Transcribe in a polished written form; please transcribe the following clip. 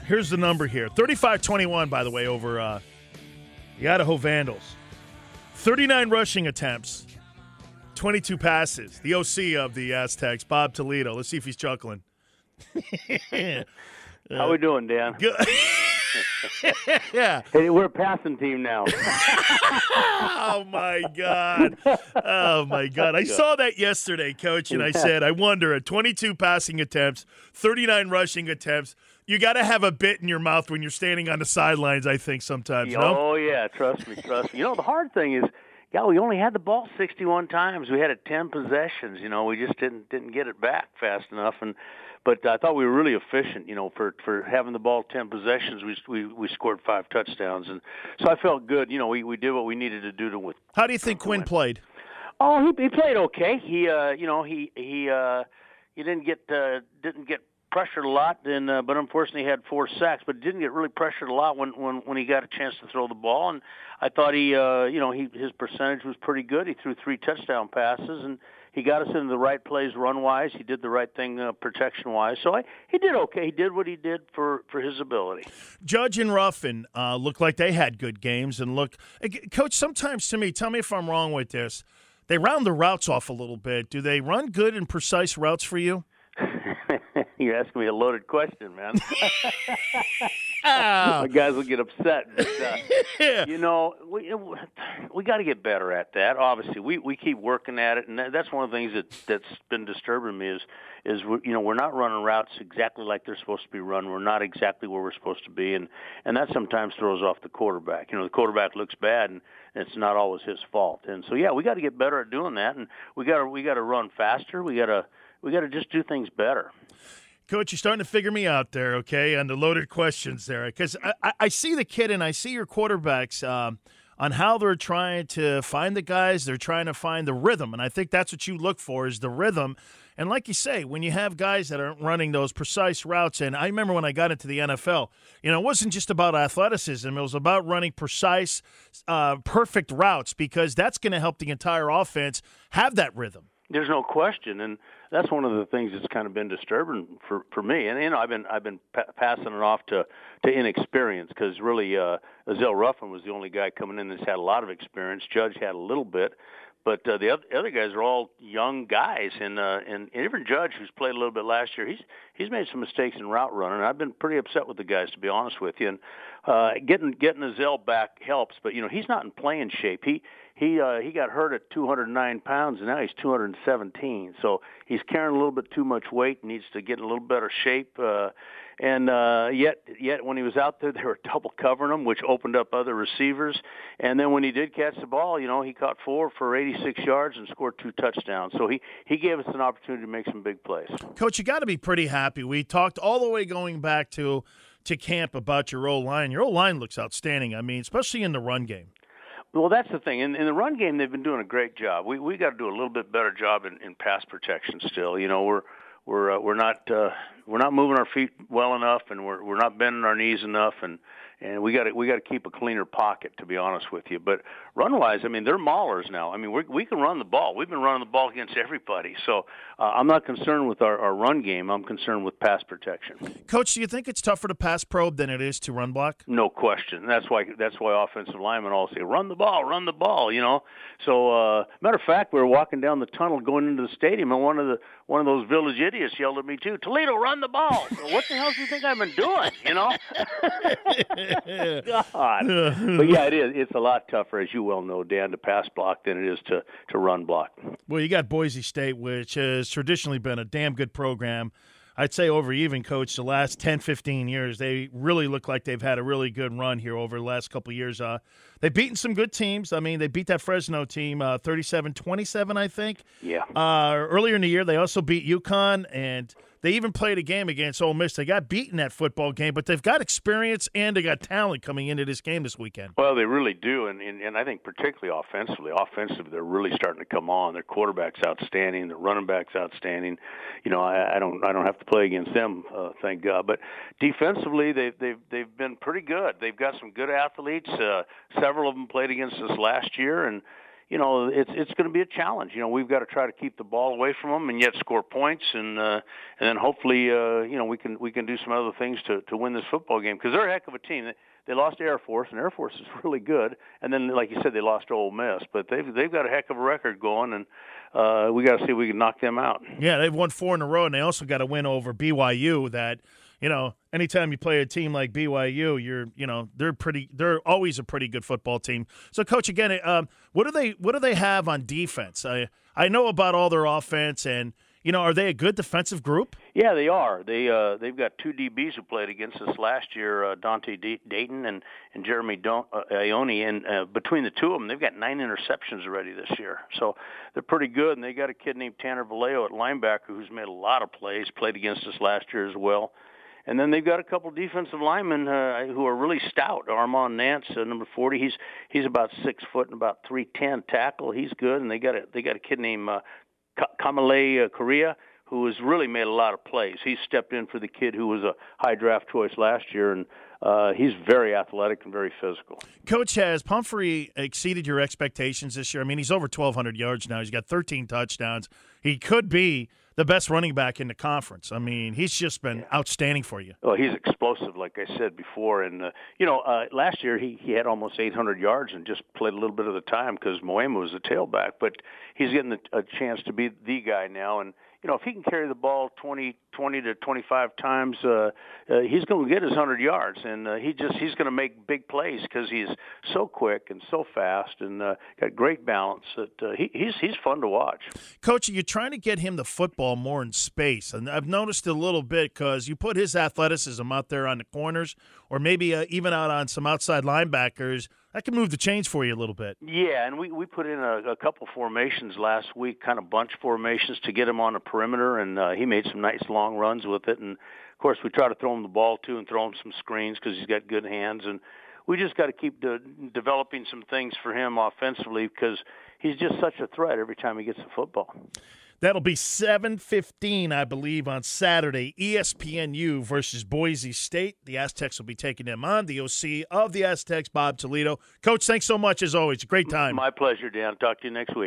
Here's the number here. 35-21, by the way, over the Idaho Vandals. 39 rushing attempts, 22 passes. The OC of the Aztecs, Bob Toledo. Let's see if he's chuckling. How we doing, Dan? Good. Yeah. Hey, we're a passing team now. Oh, my God. Oh, my God. I saw that yesterday, Coach, and I said, I wonder, at 22 passing attempts, 39 rushing attempts, you got to have a bit in your mouth when you're standing on the sidelines, I think, sometimes, no? Oh, yeah, trust me. You know, the hard thing is, we only had the ball 61 times. We had it 10 possessions. You know, we just didn't get it back fast enough. But I thought we were really efficient, you know, for having the ball 10 possessions. We scored 5 touchdowns, and so I felt good. You know, we did what we needed to do to win. How do you think Quinn played? Oh, he played okay. He didn't get pressured a lot, but unfortunately he had 4 sacks. But didn't get really pressured a lot when he got a chance to throw the ball. And I thought his percentage was pretty good. He threw 3 touchdown passes, and he got us into the right plays run-wise. He did the right thing protection-wise. So he did okay. He did what he did for his ability. Judge and Ruffin looked like they had good games. And Coach, sometimes to me, tell me if I'm wrong with this, they round the routes off a little bit. Do they run good and precise routes for you? You're asking me a loaded question, man. My guys will get upset. But, you know, we got to get better at that. Obviously, we keep working at it, and that's one of the things that's been disturbing me is we're not running routes exactly like they're supposed to be run. We're not exactly where we're supposed to be, and that sometimes throws off the quarterback. You know, the quarterback looks bad, and it's not always his fault. And so, we got to get better at doing that, and we got to run faster. We got to just do things better. Coach, you're starting to figure me out there, okay, on the loaded questions there. Because I see the kid and I see your quarterbacks on how they're trying to find the guys. They're trying to find the rhythm, and I think that's what you look for is the rhythm. And like you say, when you have guys that aren't running those precise routes, and I remember when I got into the NFL, you know, it wasn't just about athleticism. It was about running precise, perfect routes because that's going to help the entire offense have that rhythm. There's no question, and that's one of the things that's kind of been disturbing for me. And I've been passing it off to inexperience because really Azell Ruffin was the only guy coming in that's had a lot of experience. Judge had a little bit, but the other guys are all young guys. And even Judge, who's played a little bit last year, he's made some mistakes in route running. I've been pretty upset with the guys, to be honest with you. And getting Azell back helps, but he's not in playing shape. He got hurt at 209 pounds, and now he's 217. So he's carrying a little bit too much weight, needs to get in a little better shape. Yet when he was out there, they were double covering him, which opened up other receivers. And then when he did catch the ball, he caught 4 for 86 yards and scored 2 touchdowns. So he gave us an opportunity to make some big plays. Coach, you got to be pretty happy. We talked all the way going back to camp about your O-line. Your O-line looks outstanding. I mean, especially in the run game. Well, that's the thing. In the run game, they've been doing a great job. We got to do a little bit better job in pass protection still. We're not moving our feet well enough, and we're not bending our knees enough, and we got to keep a cleaner pocket, to be honest with you. But run-wise, I mean, they're maulers now. I mean, we can run the ball. We've been running the ball against everybody. So I'm not concerned with our run game. I'm concerned with pass protection. Coach, do you think it's tougher to pass probe than it is to run block? No question. That's why offensive linemen all say, run the ball. So matter of fact, we were walking down the tunnel going into the stadium, and one of those village idiots yelled at me too, Toledo, run the ball. So what the hell do you think I've been doing, God. But yeah, it is. It's a lot tougher, as you well know, Dan, to pass block than it is to run block. Well, you got Boise State, which has traditionally been a damn good program. I'd say over even, Coach, the last 10, 15 years, they really look like they've had a really good run here over the last couple of years. They've beaten some good teams. I mean, they beat that Fresno team 37-27, I think. Yeah. Earlier in the year, they also beat UConn, and they even played a game against Ole Miss. They got beaten that football game, but they've got experience and they got talent coming into this game this weekend. Well, they really do, and I think particularly offensively. Offensively, they're really starting to come on. Their quarterback's outstanding. Their running back's outstanding. I don't have to play against them, thank God. But defensively, they've been pretty good. They've got some good athletes. Several of them played against us last year, and it's going to be a challenge. We've got to try to keep the ball away from them and yet score points, and then hopefully we can do some other things to win this football game, because they're a heck of a team. They lost to Air Force, and Air Force is really good. And then, like you said, they lost to Ole Miss, but they've got a heck of a record going, and we got to see if we can knock them out. Yeah, they've won 4 in a row, and they also got a win over BYU. That anytime you play a team like BYU, they're always a pretty good football team. So, Coach, again, what do they have on defense? I know about all their offense, and are they a good defensive group? Yeah, they are. They've got 2 DBs who played against us last year, Dante Dayton and Jeremy Ione, and between the two of them, they've got 9 interceptions already this year. So they're pretty good, and they got a kid named Tanner Vallejo at linebacker who's made a lot of plays, played against us last year as well. And then they've got a couple defensive linemen who are really stout. Armand Nance, number 40, he's about 6 foot and about 310 tackle. He's good, and they got a kid named Kamale Correa, who has really made a lot of plays. He stepped in for the kid who was a high draft choice last year, and he's very athletic and very physical. Coach, has Pumphrey exceeded your expectations this year? I mean, he's over 1,200 yards now. He's got 13 touchdowns. He could be the best running back in the conference. I mean, he's just been outstanding for you. Well, he's explosive, like I said before. And, last year he had almost 800 yards and just played a little bit of the time because Moema was the tailback. But he's getting a chance to be the guy now. And, if he can carry the ball 20 to 25 times, he's going to get his 100 yards. And he's going to make big plays because he's so quick and so fast and got great balance. That he's fun to watch. Coach, you're trying to get him the football more in space. And I've noticed it a little bit because you put his athleticism out there on the corners or maybe even out on some outside linebackers. That can move the chains for you a little bit. Yeah, and we put in a couple formations last week, kind of bunch formations to get him on the perimeter, and he made some nice long runs with it. And, of course, we try to throw him the ball, too, and throw him some screens because he's got good hands. And we just got to keep developing some things for him offensively because he's just such a threat every time he gets the football. That'll be 7:15, I believe, on Saturday. ESPNU versus Boise State. The Aztecs will be taking them on. The OC of the Aztecs, Bob Toledo. Coach, thanks so much, as always. A great time. My pleasure, Dan. Talk to you next week.